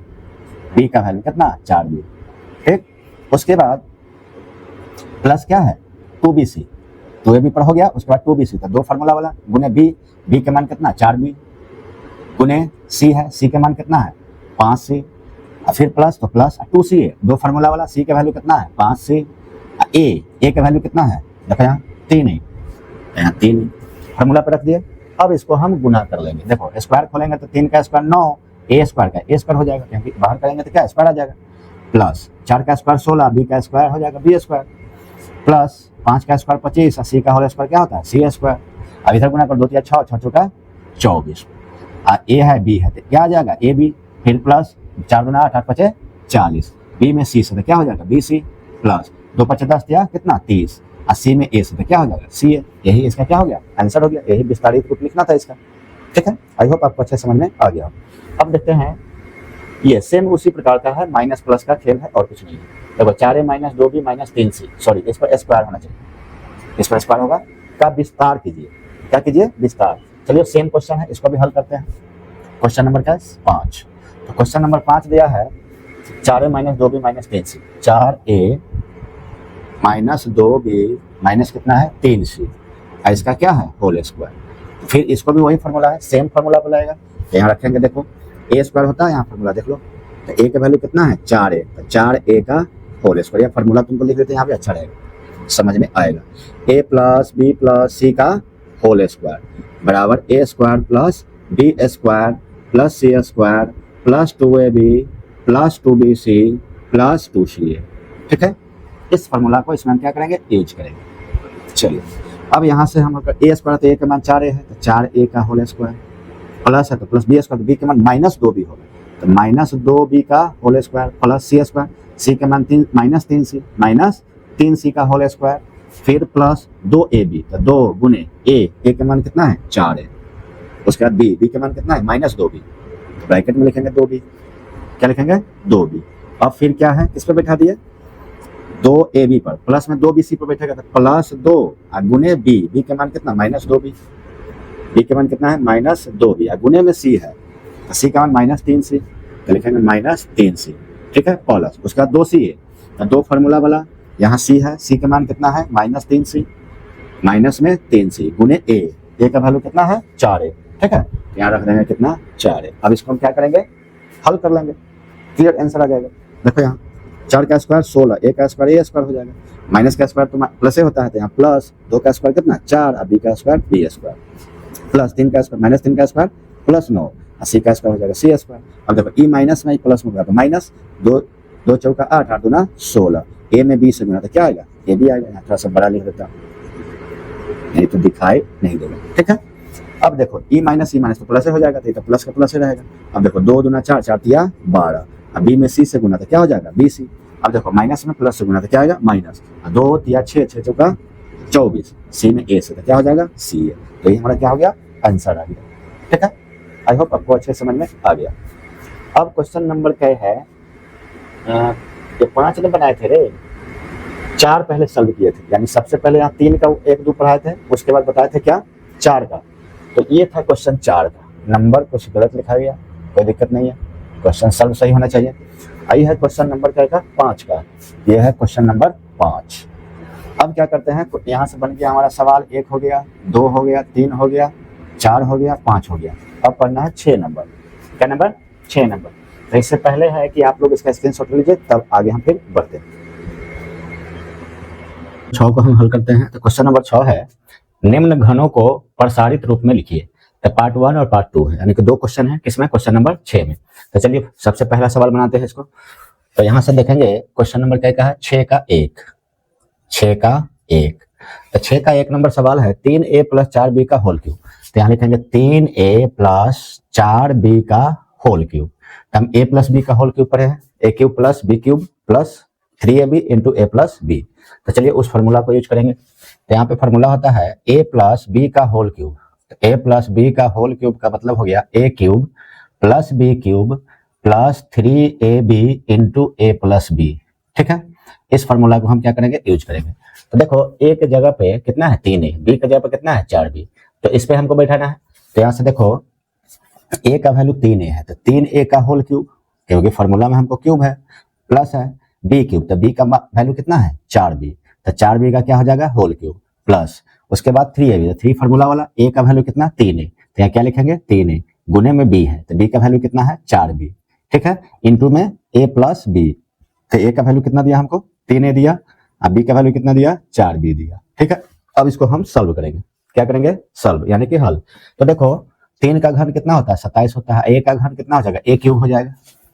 b का वैल्यू कितना 4b। ठीक, उसके बाद प्लस क्या है 2bc, 2ab पर हो गया, उसके बाद 2bc, तो दो फार्मूला वाला गुने b के मान कितना 4b, गुने c है, c के मान कितना है 5c, फिर प्लस तो प्लस 2c है, दो फार्मूला वाला, c का वैल्यू कितना है 5c, a का वैल्यू कितना है देखो यहाँ 3 है, यहाँ 3 फार्मूला पर रख दिए। अब इसको हम गुना कर लेंगे। देखो स्क्वायर खोलेंगे तो 3 का स्क्वायर 9, a स्क्वायर का a स्क्वायर हो जाएगा, क्योंकि बाहर करेंगे तो क्या स्क्वायर आ जाएगा, प्लस 4 का स्क्वायर 16, b का स्क्वायर हो जाएगा b स्क्वायर, प्लस 5 का स्क्वायर 25 और c का होल स्क्वायर क्या होता है c स्क्वायर। अब इधर गुना कर 2 या 6, 6 चौका 24, a है b है तो क्या आ जाएगा a b, फिर प्लस 4 दूना 8, 8 पचे 40, b में c से तो क्या हो जाएगा b c, प्लस 2 5 10 या कितना 30, और सी में ए से, तो क्या हो जाएगा सी है। यही इसका क्या हो गया आंसर हो गया, यही विस्तारित रूप लिखना था इसका। ठीक है, आई होप आपको अच्छे समझ में आ गया। अब देखते हैं ये सेम उसी प्रकार का है, माइनस प्लस का खेल है और कुछ नहीं है। देखो 4a minus 2b minus 3c, sorry इस पर स्क्वायर होना चाहिए, इस पर स्क्वायर होगा, का विस्तार कीजिए। क्या कीजिए विस्तार। चलिए सेम क्वेश्चन है, इसको भी हल करते हैं। क्वेश्चन नंबर क्या है 5। तो क्वेश्चन नंबर 5 दिया है 4a minus 2b minus 3c, 4a minus 2b minus कितना है 3c, इसका क्या है होल स्क्वायर। फिर इसको भी वही फॉर्मूला है, सेम फॉर्मूला बुलाएगा। यहाँ रखेंगे, देखो ए स्क्वायर होता है, यहाँ फॉर्मूला देख लो, तो ए का वैल्यू कितना है 4a, तो 4a का होल स्क्वायर, या फॉर्मूला तुमको लिख देते हैं यहाँ पे, अच्छा रहेगा, समझ में आएगा। a plus B plus C का होल स्क्वायर बराबर A square plus B square plus C square plus 2ab plus 2bc plus 2ca। ठीक है, इस फॉर्मूला को इसमें हम क्या करेंगे यूज करेंगे। चलिए अब यहाँ से हम ए स्क्वायर, तो ए का मान 4a है, तो 4a का होल स्क्वायर प्लस है तो प्लस बी स्क्वायर, बी के मान माइनस 2b होगा, तो माइनस 2b का whole square plus C square, सी के मान माइनस 3c का होल स्क्वायर, फिर प्लस 2ab, तो 2 गुने ए के मान कितना है 4 है, उसके बाद बी के मान कितना है माइनस 2b, ब्रैकेट में लिखेंगे 2b, क्या लिखेंगे 2b। अब फिर क्या है किस पे बैठा दिए 2ab पर, प्लस में 2bc पर बैठेगा, तो प्लस 2 गुने बी के मान कितना माइनस 2b, बी के मान कितना है माइनस 2b, गुने में सी है, तो सी का मान माइनस 3c, तो लिखेंगे माइनस 3c। ठीक है, प्लस उसका 2c है, तो 2 फार्मूला वाला, यहाँ सी है, सी का मान कितना है माइनस 3c, माइनस में 3c गुने ए का वैल्यू कितना है 4a। ठीक है, यहाँ रख देंगे कितना 4a। अब इसको हम क्या करेंगे हल कर लेंगे, क्लियर आंसर आ जाएगा। देखो यहाँ 4 का स्क्वायर 16, ए का स्क्वायर ए स्क्वायर हो जाएगा, माइनस का स्क्वायर तो प्लस ही होता है, तो यहाँ प्लस 2 का स्क्वायर कितना 4, और बी का स्क्वायर बी स्क्वायर, प्लस 3 का स्क्वायर माइनस 3 का स्क्वायर प्लस 9, और सी का स्क्वायर हो जाएगा सी स्क्वायर। अब देखो ई माइनस में प्लस में होगा, तो माइनस 2 चौका 8, 8 दूना 16, ए में बी से गुना, तो क्या आएगा ए भी आएगा। यहाँ थोड़ा सा बड़ा लिख देता हूँ, नहीं तो दिखाई नहीं देगा। ठीक है, अब देखो ई माइनस तो प्लस हो जाएगा, तो प्लस का प्लस ही रहेगा। अब देखो 2 दूना 4, 4 तिया 12, अब बी में सी से गुना, तो क्या हो जाएगा बी सी। अब देखो माइनस में प्लस से गुना, तो क्या आएगा माइनस, 2 तिया 6, 6 चौका 24, सी में ए से, तो क्या हो जाएगा सी है। तो ये हमारा क्या हो गया आंसर आ गया। ठीक है, आई होप आपको अच्छे समझ में आ गया। अब क्वेश्चन नंबर क्या है, ये 5 ने बनाए थे रे, 4 पहले सॉल्व किए थे, यानी सबसे पहले यहाँ 3 का 1 2 पढ़ाए थे, उसके बाद बताए थे क्या 4 का। तो ये था क्वेश्चन 4 का, नंबर कुछ गलत लिखा गया, कोई दिक्कत नहीं है, क्वेश्चन सॉल्व सही होना चाहिए। आई है क्वेश्चन नंबर क्या का 5 का, ये है क्वेश्चन नंबर 5। अब क्या करते हैं, यहाँ से बन गया हमारा सवाल, 1 हो गया, 2 हो गया, 3 हो गया, 4 हो गया, 5 हो गया। अब पढ़ना है 6 नंबर, क्या नंबर 6 नंबर। तो इससे पहले है कि आप लोग इसका स्क्रीनशॉट लीजिए, तब आगे हम फिर बढ़ते हैं। 6 को हम हल करते हैं। तो क्वेश्चन नंबर 6 है, निम्न घनों को प्रसारित रूप में लिखिए। तो पार्ट 1 और पार्ट 2 है, यानी कि 2 क्वेश्चन है, किसमें क्वेश्चन नंबर 6 में। तो चलिए सबसे पहला सवाल बनाते हैं इसको। तो यहाँ से देखेंगे क्वेश्चन नंबर क्या है 6 का 1, 6 का 1। तो 6 का 1 नंबर सवाल है 3a प्लस 4b का होल क्यूब। तो यहाँ लिखेंगे 3a प्लस 4b का होल क्यूब। तो हम a प्लस b का होल क्यूब पढ़े हैं, a cube plus b cube plus 3ab into a plus b। तो चलिए उस फॉर्मूला को यूज करेंगे। तो यहाँ पे फॉर्मूला होता है a प्लस b का होल क्यूब। तो a प्लस b का होल क्यूब का मतलब हो गया a cube plus b cube plus 3ab into a plus b। ठीक है, इस फॉर्मूला को हम क्या करेंगे यूज करेंगे। तो देखो a के जगह पे कितना है 3a, b के जगह पे कितना है 4b, तो इस पे हमको बैठाना है। तो यहाँ से देखो a का वैल्यू 3a है, तो 3a का होल क्यूब, क्योंकि फॉर्मूला में हमको क्यूब है, प्लस है b क्यूब, तो b का वैल्यू कितना है 4b, तो 4b का क्या हो जाएगा होल क्यूब, प्लस उसके बाद 3ab, तो 3 फॉर्मूला वाला, a का वैल्यू कितना 3a, तो यहाँ क्या लिखेंगे 3a, गुने में b है, तो b का वैल्यू कितना है 4b। ठीक है, इंटू में a प्लस b, तो a का वैल्यू कितना दिया हमको 3a दिया, अब b का वैल्यू कितना दिया 4b दिया। ठीक है, अब इसको हम सॉल्व करेंगे, क्या करेंगे सॉल्व यानी कि हल। तो देखो 3 का घन कितना होता है 27 होता है, a का घन कितना हो जाएगा a क्यूब हो जाएगा,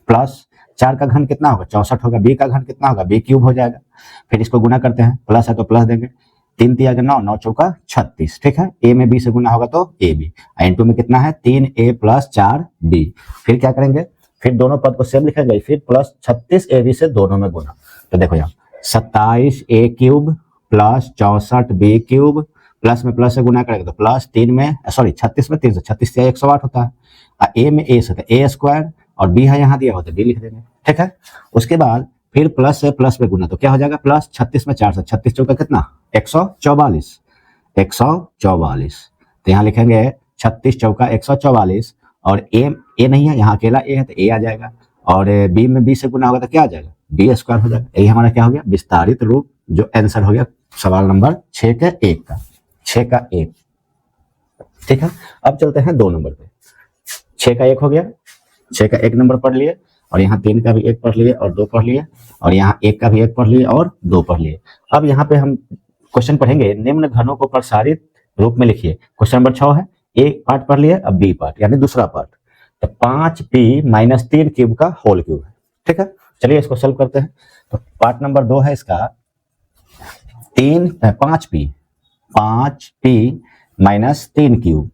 प्लस 4 का घन कितना होगा 64 होगा, b का घन कितना होगा b क्यूब हो जाएगा। फिर इसको गुना करते हैं, प्लस है तो प्लस देंगे, 3 तिया 9, 9 चौका 36। ठीक है, a में b से गुना होगा तो ab, इंटू में कितना है 3a प्लस 4b। फिर क्या करेंगे, फिर दोनों पद को सेम लिखेंगे, फिर प्लस 36ab से दोनों में गुना। तो देखो यहाँ 27a cube plus 64b cube, plus में प्लस से गुना करेगा तो प्लस 3 में सॉरी 36 में 300, 36 या 108 होता है। ए में ए से तो ए स्क्वायर और बी है यहाँ दिया हुआ तो बी लिख देंगे, ठीक है। उसके बाद फिर प्लस से प्लस में गुना तो क्या हो जाएगा, प्लस 36 में 4 से 36 चौका कितना 144, 144 तो यहाँ लिखेंगे 36 चौका 144 और ए नहीं है यहाँ अकेला ए है तो ए आ जाएगा और बी में बी से गुना होगा तो क्या आ जाएगा बी स्क्वायर हो जाएगा। यही हमारा क्या हो गया विस्तारित रूप जो आंसर हो गया सवाल नंबर 6 का 1, ठीक है। अब चलते हैं 2 नंबर पे। 6 का 1 हो गया, 6 का 1 नंबर पढ़ लिए और यहाँ 3 का भी 1 पढ़ लिए और 2 पढ़ लिए और यहाँ 1 का भी 1 पढ़ लिए और 2 पढ़ लिए। अब यहाँ पे हम क्वेश्चन पढ़ेंगे निम्न घनों को प्रसारित रूप में लिखिए। क्वेश्चन नंबर 6 है, ए पार्ट पढ़ लिए, अब बी पार्ट यानी दूसरा पार्ट तो 5p - 3 क्यूब का होल क्यूब है, ठीक है। चलिए इसको सॉल्व करते हैं। तो पार्ट नंबर 2 है इसका 5p -3 क्यूब,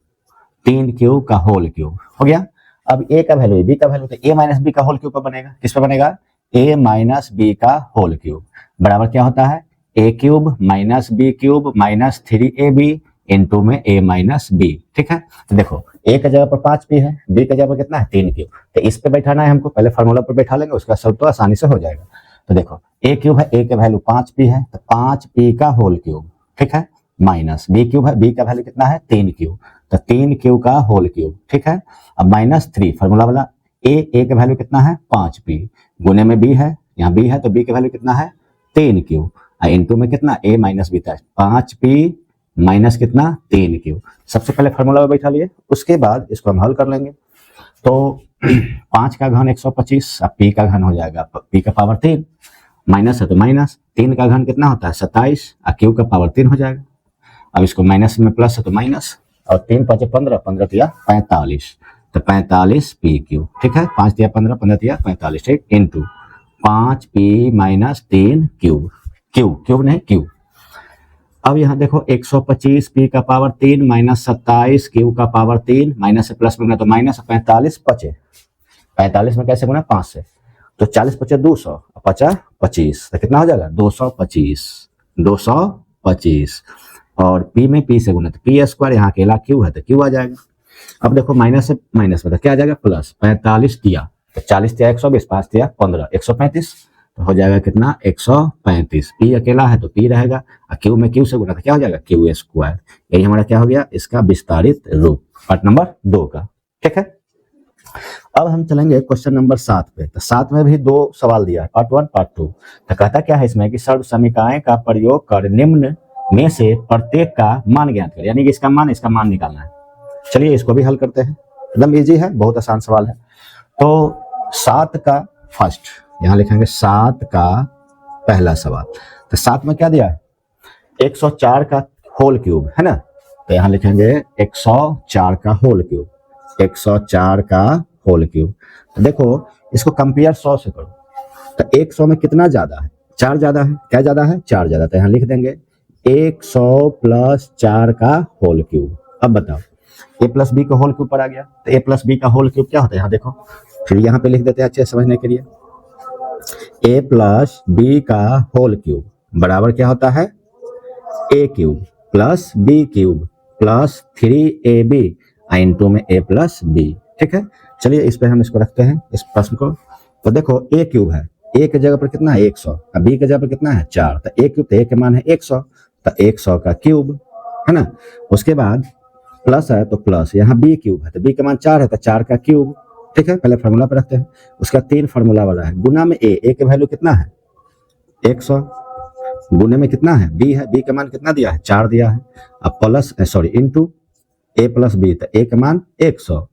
3 क्यूब का होल क्यूब हो गया। अब ए का वैल्यू बी का वैल्यू तो ए माइनस बी का होल क्यूब पर बनेगा, किस पर बनेगा ए माइनस बी का होल क्यूब बराबर क्या होता है A cube minus B cube minus 3ab into में ए माइनस बी, ठीक है। तो देखो ए का जगह पर 5p है, बी का जगह पर कितना है 3 क्यूब, तो इस पे बैठाना है हमको, पहले फार्मूला पर बैठा लेंगे उसका सब तो आसानी से हो जाएगा। तो देखो ए क्यूब है, ए का वैल्यू 5p है तो 5p का होल क्यूब, ठीक है, माइनस बी क्यूब है, बी का वैल्यू कितना है 3 क्यूब तो 3 क्यूब का होल क्यूब, ठीक है। अब -3 फार्मूला वाला ए का वैल्यू कितना है 5p गुने में बी है, यहाँ बी है तो बी का वैल्यू कितना है 3 क्यूब इंटू में कितना a माइनस बी था 5p माइनस कितना 3 क्यूब। सबसे पहले फार्मूला में बैठा लिए, उसके बाद इसको हम हल कर लेंगे। तो 5 का घन 125, अब p का घन हो जाएगा p का पावर 3 माइनस है तो माइनस 3 का घन कितना होता है 27 और क्यूब का पावर 3 हो जाएगा। अब इसको माइनस में प्लस है तो माइनस और 3 5 15 15 तिया 45 तो 45p क्यूब, ठीक है। 5 तिया 15 15 तिया 45, ठीक, into 5p minus 3 cube, cube नहीं क्यूब। अब यहाँ देखो 125p का पावर 3 माइनस 27 क्यू का पावर 3 माइनस से प्लस में गुना तो माइनस 45 बचे, 45 में कैसे गुना 5 से तो 40 बचे 200 50 25 तो कितना हो जाएगा 225 और p में p से गुना तो p स्क्वायर यहाँ अकेला q है तो q आ जाएगा। अब देखो माइनस से माइनस में तो क्या आ जाएगा प्लस 45 दिया तो 40 दिया 120 5 दिया 15 135 तो हो जाएगा कितना 135, p अकेला है तो p रहेगा और q में q से गुना तो क्या हो जाएगा q स्क्वायर। यही हमारा क्या हो गया इसका विस्तारित रूप पार्ट नंबर 2 का, ठीक है। अब हम चलेंगे क्वेश्चन नंबर 7 पे। तो 7 में भी 2 सवाल दिया है पार्ट 1 पार्ट 2। तो कहता क्या है इसमें कि सर्व समीकरण का प्रयोग कर निम्न में से प्रत्येक का मान ज्ञात कर, यानी कि इसका मान निकालना है। चलिए इसको भी हल करते हैं, एकदम इजी है, बहुत आसान सवाल है। तो 7 का फर्स्ट यहाँ लिखेंगे 7 का पहला सवाल। तो 7 में क्या दिया है 104 का होल क्यूब है ना, तो यहाँ लिखेंगे 104 का होल क्यूब, 104 का होल क्यूब। तो देखो इसको कंपेयर 100 से करो तो 100 में कितना ज्यादा है 4 ज्यादा है, क्या ज्यादा है 4 ज्यादा, तो यहाँ लिख देंगे 100 प्लस 4 का होल क्यूब। अब बताओ a प्लस बी का होल क्यूब पर आ गया तो a प्लस बी का होल क्यूब क्या होता है यहाँ देखो, फिर यहाँ पे लिख देते हैं अच्छे समझने के लिए a प्लस बी का होल क्यूब बराबर क्या होता है a cube plus b cube plus 3ab into में a प्लस बी, ठीक है। चलिए इस पे हम इसको रखते हैं इस प्रश्न को। तो देखो a क्यूब है, a के जगह पर कितना है 100 और b के जगह पर कितना है 4 तो a क्यूब तो a के मान है 100 तो 100 का क्यूब है ना। उसके बाद प्लस है तो प्लस यहाँ b क्यूब है तो b के मान 4 है तो 4 का क्यूब, ठीक है। पहले फार्मूला पे रखते हैं, उसका 3 फार्मूला वाला है गुना में a के वैल्यू कितना है 100 गुने में कितना है b है, b का मान कितना दिया है 4 दिया है, अब plus sorry into a plus b तो a का मान 100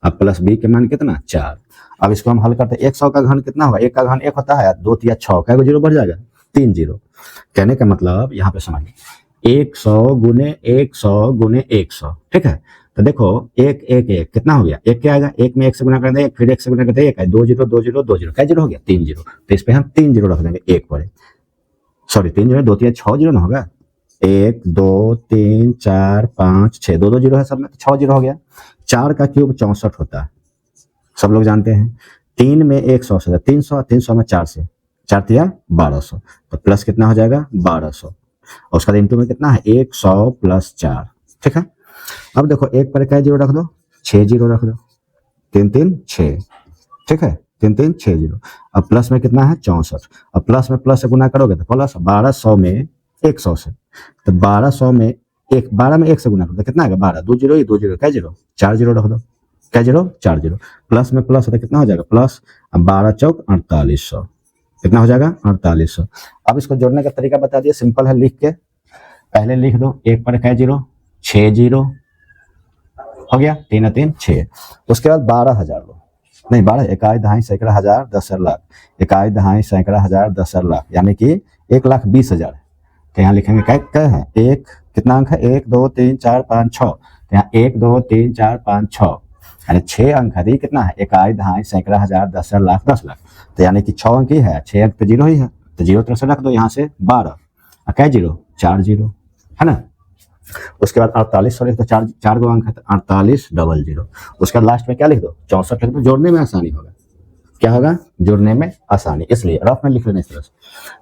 अब प्लस b के मान कितना 4। अब इसको हम हल करते हैं 100 का घन कितना होगा, 1 का घन 1 होता है 2 या 6 का 0 बढ़ जाएगा 3 0। कहने का मतलब यहाँ पे समझिए 100 गुने 100, ठीक है। तो देखो 1 1 1 कितना हो गया 1 क्या आएगा 1 में 1 से गुना कर देंगे फिर 1 से गुना करते 1 2 0 2 0 2 0 क्या 0 हो गया 3 0। तो इस पे हम 3 0 रख देंगे 1 पर, सॉरी 3 0 2 3 6 0 ना होगा 1 2 3 4 5 6 2 2 0 है सब में तो 6 0 हो गया। 4 का क्यूब 64 होता है सब लोग जानते हैं, 3 में 100 से 300 300 में 4 से 4 तिया 1200 तो प्लस कितना हो जाएगा 1200 और उसका इंटू में कितना है 100 प्लस 4, ठीक है। अब देखो एक पर क्या जीरो रख दो, 6 जीरो रख दो, 3 3 6, ठीक है, 3 3 6 जीरो। अब प्लस में कितना है 64, अब प्लस में प्लस से गुना करोगे तो प्लस 1200 में 100 से, तो 1200 में 12 में 1 से गुना करो तो कितना आएगा 12, 2 जीरो, 2 जीरो क्या जीरो, 4 जीरो रख दो, क्या जीरो 4 जीरो, प्लस में प्लस होता है कितना हो जाएगा प्लस, अब 12 चौक 4800, कितना हो जाएगा 4800। अब इसको जोड़ने का तरीका बता दिया, सिंपल है, लिख के पहले लिख दो, एक पर क्या जीरो 6 जीरो हो गया, 3 3 6, उसके बाद 12,000 लो, नहीं 12 इकाई दहाई सैकड़ा हजार 10 लाख, इकाई दहाई सैकड़ा हजार 10 लाख, यानी कि 1,20,000 है। तो यहाँ लिखेंगे क्या है, एक कितना अंक है 1 2 3 4 5 6, तो यहाँ 1 2 3 4 5 6, यानी 6 अंक है, कितना है इकाई दहाई सैकड़ा हजार 10 लाख 10 लाख, तो यानी कि 6 अंक ही है, 6 अंक तो जीरो ही है, तो जीरो तरफ से रख दो यहाँ से 12, क्या जीरो 4 जीरो है ना। उसके बाद 4800 लिख दो, 4 गो अंक है तो 4800, उसके बाद लास्ट में क्या लिख दो 64 लिख दो, जोड़ने में आसानी होगा, क्या होगा जोड़ने में आसानी, इसलिए रफ में लिख लेना इस तरह से।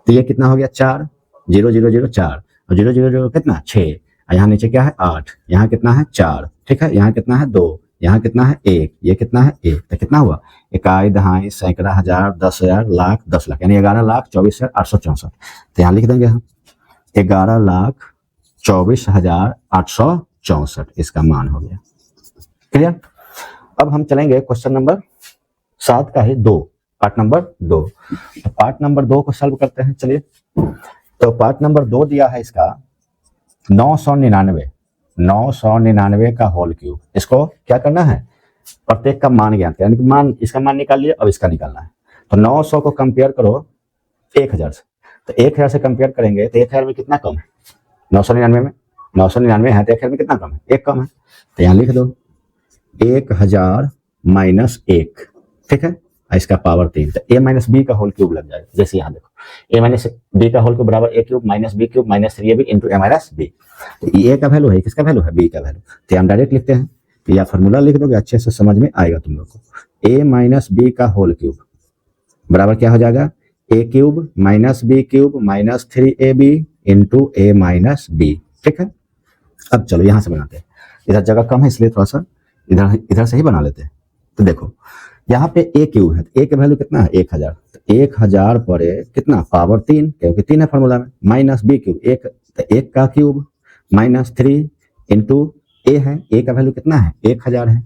तो ये कितना हो गया 4 0 0 0 4 और 0 0 0 कितना 6, यहाँ नीचे क्या है 8, यहाँ कितना है 4, ठीक है, यहाँ कितना है 2, यहाँ कितना है 1, ये कितना है 1, तो कितना हुआ इकाई दहाई सैकड़ा हजार 10,000 लाख 10 लाख, यानी 11,24,864। तो यहाँ लिख देंगे हम 11,24,864 इसका मान हो गया, क्लियर। अब हम चलेंगे क्वेश्चन नंबर 7 का ही 2, पार्ट नंबर 2। तो पार्ट नंबर 2 को सॉल्व करते हैं, चलिए। तो पार्ट नंबर 2 दिया है इसका 999 का होल क्यूब, इसको क्या करना है प्रत्येक का मान ज्ञात, यानी कि मान, इसका मान निकाल लिया, अब इसका निकालना है। तो 900 को कंपेयर करो 1000 से, तो 1000 से कंपेयर करेंगे तो 1000 में कितना कम है 999 में, 999 है तो 1000 में कितना कम है 1 कम है, तो यहाँ लिख दो 1000 माइनस 1, ठीक है, इसका पावर 3, तो a माइनस बी का होल क्यूब लग जाएगा। जैसे यहाँ देखो a माइनस बी का होल क्यूब बराबर a cube minus B cube minus 3ab into a minus b. तो ये a का वैल्यू है, किसका वैल्यू है b का वैल्यू, तो हम डायरेक्ट लिखते हैं, तो यह फॉर्मूला लिख दोगे अच्छे से समझ में आएगा तुम लोग को। a माइनस बी का होल क्यूब बराबर क्या हो जाएगा a cube minus B cube minus 3ab into a minus b, ठीक है। अब चलो यहाँ से बनाते हैं, इधर जगह कम है इसलिए थोड़ा सा इधर से ही बना लेते हैं। तो देखो यहाँ पे a क्यूब है, तो a का वैल्यू कितना है 1000, तो 1000 पर कितना पावर 3, क्योंकि 3 है फॉर्मूला में, माइनस बी क्यूब 1, तो 1 का क्यूब माइनस 3 इंटू a है, a का वैल्यू कितना है 1000 है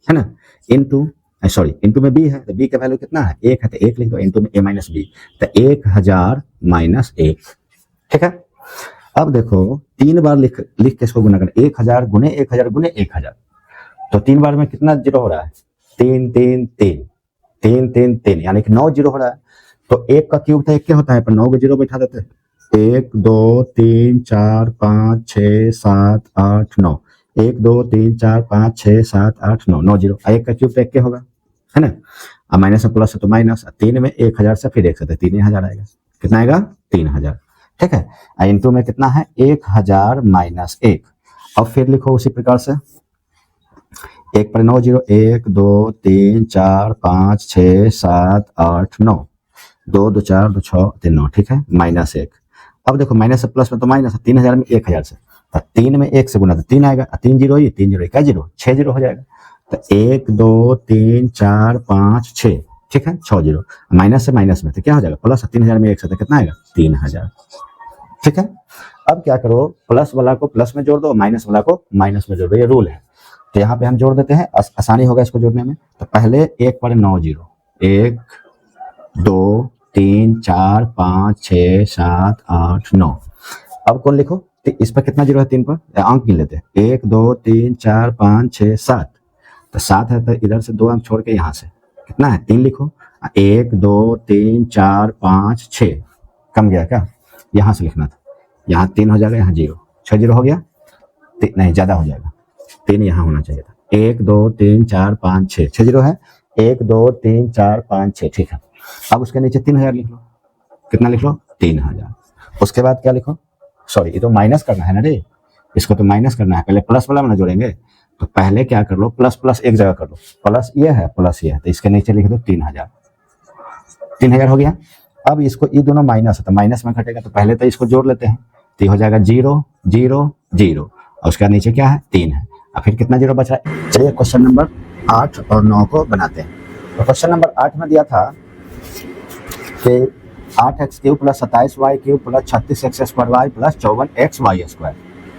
ना, इंटू सॉरी इंटू में b है, तो b का वैल्यू कितना है 1 है, तो 1 लिख दो, इंटू में a माइनस b, तो 1000 माइनस 1, ठीक है। अब देखो 3 बार लिख के इसको गुना कर, 1000 गुने 1000 गुने 1000, तो 3 बार में कितना जीरो हो रहा है 3 3 3 3 3 3, यानी कि 9 जीरो हो रहा है। तो 1 का क्यूब तो 1 क्या होता है, पर 9 को जीरो बैठा देते हैं, 1 2 3 4 5 6 7 8 9, 1 2 3 4 5 6 7 8 9, 9 जीरो, 1 का क्यूब तो 1 के होगा, है ना। अब माइनस में प्लस है तो माइनस, 3 में 1000 से फिर 1 से 3000 आएगा, कितना आएगा 3000, ठीक है। इंटू में कितना है 1000 माइनस 1, अब फिर लिखो उसी प्रकार से, 1 पर 9 जीरो, 1 2 3 4 5 6 7 8 9, 2 2 4 2 6 3 9, ठीक है, माइनस 1। अब देखो माइनस से प्लस में तो माइनस, 3000 में 1000 से, तो 3 में 1 से गुना तो 3 आएगा, 3 जीरो ये 3 जीरो क्या जीरो 6 जीरो हो जाएगा, तो 1 2 3 4 5 6, ठीक है, 6 जीरो, माइनस से माइनस में तो क्या हो जाएगा प्लस, 3000 में 1 से तो कितना आएगा 3000, ठीक है। अब क्या करो प्लस वाला को प्लस में जोड़ दो, माइनस वाला को माइनस में जोड़ दो, ये रूल है। तो यहाँ पे हम जोड़ देते हैं, आसानी होगा इसको जोड़ने में। तो पहले 1 पर 9 जीरो, 1 2 3 4 5 6 7 8 9, अब कौन लिखो, तो इस पर कितना जीरो है 3 पर, अंक गिन लेते हैं, 1 2 3 4 5 6 7, तो 7 है तो इधर से 2 अंक छोड़ के यहाँ से कितना है 3 लिखो, 1 2 3 4 5 6, कम गया क्या, यहाँ से लिखना था, यहाँ 3 हो जाएगा, यहाँ 0, 6 जीरो हो गया, नहीं ज्यादा हो जाएगा, 3 यहाँ होना चाहिए था, 1 2 3 4 5 6, 6 जीरो है, 1 2 3 4 5 6, ठीक है। अब उसके नीचे 3000 लिख लो, कितना लिख लो 3000, उसके बाद क्या लिखो, सॉरी ये तो माइनस करना है ना रे, इसको तो माइनस करना है, पहले प्लस वाला में ना जोड़ेंगे, तो पहले क्या कर लो प्लस प्लस एक जगह कर लो, प्लस ये है प्लस ये है, तो इसके नीचे लिख दो 3000 हो गया। अब इसको ये दोनों माइनस है तो माइनस में घटेगा, तो पहले तो इसको जोड़ लेते हैं, तो ये हो जाएगा 0 0 0 और उसके नीचे क्या है 3 है। अब फिर कितना जीरो बच रहा है। चलिए क्वेश्चन नंबर 8 और 9 को बनाते हैं। तो क्वेश्चन नंबर 8 में दिया था कि 8x³ plus 27y³ plus 36x² plus 54xy²।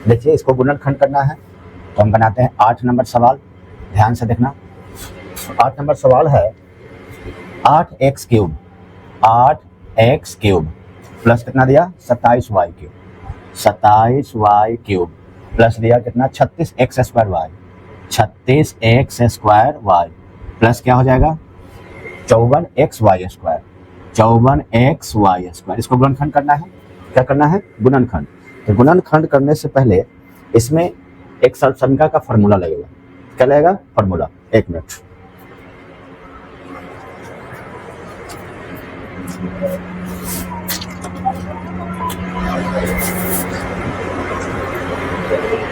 देखिए इसको गुणनखंड करना है तो हम बनाते हैं 8 नंबर सवाल। ध्यान से देखना, 8 नंबर सवाल है 8x³ प्लस कितना दिया 27y³ प्लस दिया कितना 36x² 36x² प्लस क्या हो जाएगा 54xy²। इसको गुणनखंड करना है। क्या करना है गुणनखंड। तो गुणनखंड करने से पहले इसमें एक सर्वसंख्या का फॉर्मूला लगेगा। क्या लगेगा फॉर्मूला, एक मिनट।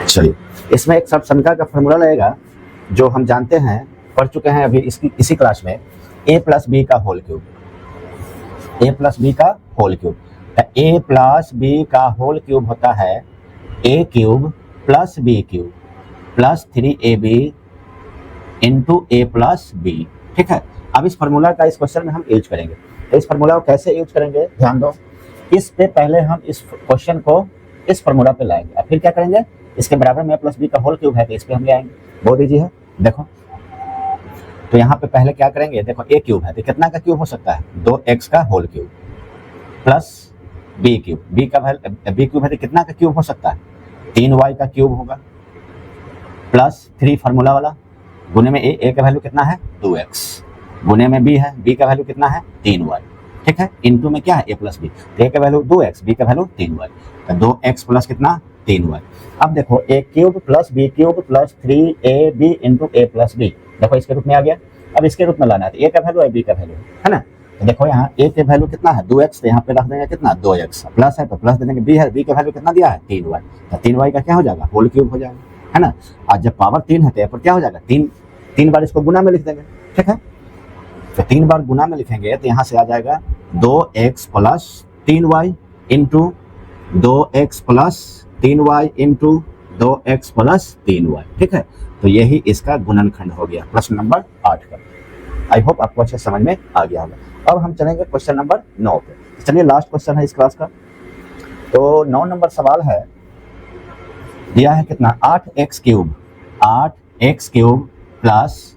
चलिए इसमें एक सर्वसंख्या का फॉर्मूला लगेगा जो हम जानते हैं, पढ़ चुके हैं अभी इसी क्लास में, a प्लस बी का whole cube. a plus b का होल क्यूब, तो a प्लस बी का होल क्यूब होता है a³ plus b³ plus 3ab into a plus b. ठीक है, अब इस फार्मूला का इस क्वेश्चन में हम यूज करेंगे। तो इस फार्मूला को कैसे यूज करेंगे ध्यान दो। इस पे पहले हम इस क्वेश्चन को इस फार्मूला पे लाएंगे और फिर क्या करेंगे, इसके बराबर में a प्लस बी का होल क्यूब है तो इस पे हम ले आएंगे। बहुत ईजी है। देखो तो यहाँ पे पहले क्या करेंगे, देखो a³ है तो कितना का क्यूब हो सकता है 2x का whole cube plus b³ b³ है तो कितना का क्यूब हो सकता है 3y का क्यूब होगा प्लस 3 फार्मूला वाला गुने में a का वैल्यू कितना है 2x, गुने में b है, b का वैल्यू कितना है 3y। ठीक है, इनटू में क्या है a प्लस बी, तो a का वैल्यू 2x, b का वैल्यू 3y, तो 2x प्लस कितना 3y। अब देखो a³ plus b³ plus 3ab into a plus b, देखो इसके रूप में आ गया। अब इसके रूप में लाना है तो a का वैल्यू है b का वैल्यू है ना। तो देखो यहाँ a के वैल्यू कितना है 2x, तो यहाँ पे रख देंगे कितना 2x, प्लस है तो प्लस दे देंगे, b है, b का वैल्यू कितना दिया है 3y, तो 3y का क्या हो जाएगा होल क्यूब हो जाएगा है ना। आज जब पावर 3 है तो यहाँ पर क्या हो जाएगा 3 बार इसको गुना में लिख देंगे। ठीक है, तो 3 बार गुना में लिखेंगे तो यहाँ से आ जाएगा 2x plus 3y into 2x plus 3y into 2x plus 3y। ठीक है, तो यही इसका गुणनखंड हो गया प्रश्न नंबर 8 का। आई होप आपको अच्छे समझ में आ गया होगा। अब हम चलेंगे क्वेश्चन नंबर 9 पे। चलिए लास्ट क्वेश्चन है इस क्लास का। तो 9 नंबर सवाल है, दिया है कितना 8x³ plus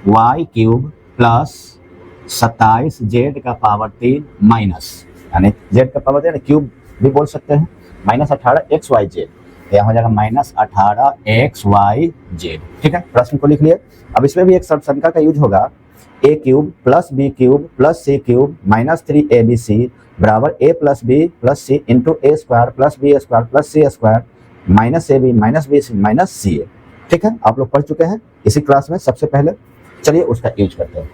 y³ plus 27z का पावर 3 माइनस, यानी z का पावर 3 क्यूब भी बोल सकते हैं, माइनस 18xyz, यहाँ हो जाएगा माइनस 18xyz। ठीक है, प्रश्न को लिख लिए। अब इसमें भी एक सर्वसंख्या का यूज होगा, a³ plus b³ plus c³ minus 3abc बराबर a plus b plus c into a² plus b² plus c² minus ab minus bc minus ca। ठीक है, आप लोग पढ़ चुके हैं इसी क्लास में सबसे पहले। चलिए उसका यूज करते हैं।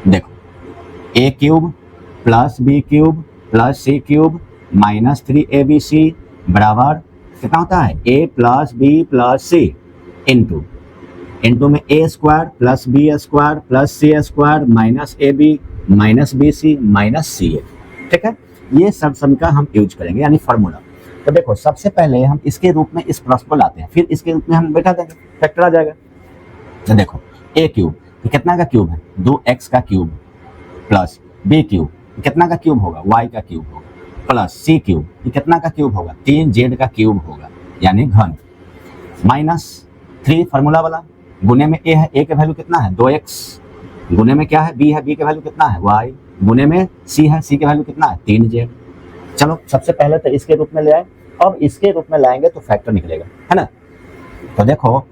देखो a³ plus b³ plus c³ minus 3abc बराबर कितना होता है a plus b plus c into में a² plus b² plus c² minus ab minus bc minus ca। ठीक है, ये सर्वसंख्या हम यूज करेंगे यानी फार्मूला। तो देखो सबसे पहले हम इसके रूप में इस प्लस को लाते हैं, फिर इसके रूप में हम बैठा देंगे, फैक्टर आ जाएगा। तो देखो a³ तो कितना का क्यूब है 2x का क्यूब प्लस b³ कितना का क्यूब होगा y का क्यूब होगा प्लस c³ ये कितना का क्यूब होगा 3z का क्यूब होगा यानी घन, माइनस 3 फार्मूला वाला गुने में a है, a का वैल्यू कितना है 2x, गुने में क्या है b है, b का वैल्यू कितना है y, गुने में c है, c का वैल्यू कितना है 3z। चलो सबसे पहले तो इसके रूप में ले आए, अब इसके रूप में लाएंगे तो फैक्टर निकलेगा है ना। तो देखो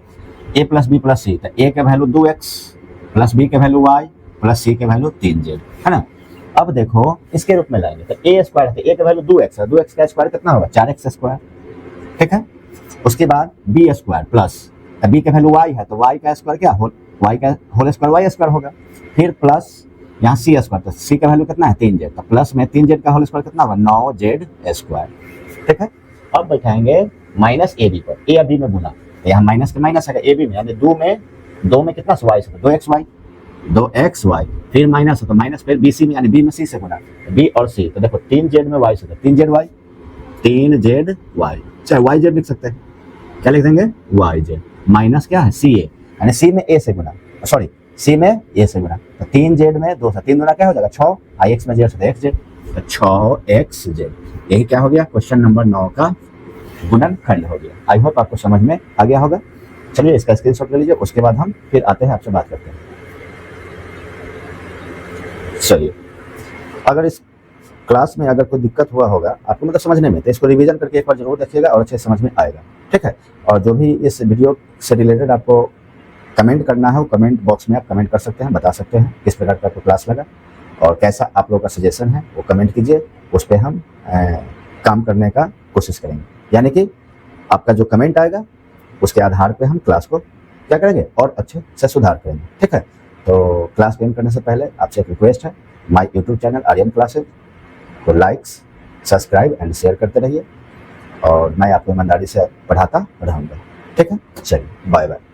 a प्लस बी प्लस सी, तो a का वैल्यू 2x प्लस b का वैल्यू y प्लस c का वैल्यू 3z है ना। अब देखो इसके रूप में लाएंगे तो a स्क्वायर है, तो a का वैल्यू 2x है, 2x का स्क्वायर कितना होगा 4x²। ठीक है, उसके बाद b² प्लस b का वैल्यू y है तो y का स्क्वायर क्या y का होल स्क्वायर y² होगा, फिर प्लस यहाँ c² तो c का वैल्यू कितना है 3z, तो प्लस में 3z का होल स्क्वायर कितना होगा 9z²। ठीक है, अब बैठाएंगे माइनस ab पर, a और b में गुना, तो यहाँ माइनस का माइनस है ab में, यानी 2 में कितना y से 2xy, फिर माइनस है तो माइनस, फिर bc में यानी b में c से गुना b और c, तो देखो 3z में y से 3zy, 3z y, चाहे y z लिख सकते हैं, क्या लिख देंगे y z माइनस क्या है सी ए, यानी सी में ए से गुना, सॉरी सी में ए से गुना, तो 3z में 2 से 3 गुना क्या हो जाएगा 6, आई एक्स में z से x z, तो 6xz, यही क्या हो गया क्वेश्चन नंबर 9 का गुणनखंड हो गया। आई होप आपको समझ में आ गया होगा। चलिए इसका स्क्रीनशॉट ले लीजिए, उसके बाद हम फिर आते हैं आपसे बात करते हैं। चलिए, अगर इस क्लास में अगर कोई दिक्कत हुआ होगा आपको मतलब समझने में, तो इसको रिवीजन करके एक बार जरूर देखिएगा और अच्छे समझ में आएगा, ठीक है। और जो भी इस वीडियो से रिलेटेड आपको कमेंट करना है वो कमेंट बॉक्स में आप कमेंट कर सकते हैं, बता सकते हैं किस प्रकार का आपको क्लास लगा और कैसा आप लोगों का सजेशन है वो कमेंट कीजिए, उस पर हम काम करने का कोशिश करेंगे। यानी कि आपका जो कमेंट आएगा उसके आधार पे हम क्लास को क्या करेंगे और अच्छे से सुधार करेंगे, ठीक है। तो क्लास ज्वाइन करने से पहले आपसे एक रिक्वेस्ट है, my YouTube channel Aryan classes को लाइक्स, सब्सक्राइब एंड शेयर करते रहिए और मैं आपको ईमानदारी से पढ़ाता रहूँगा, ठीक है। चलिए बाय बाय।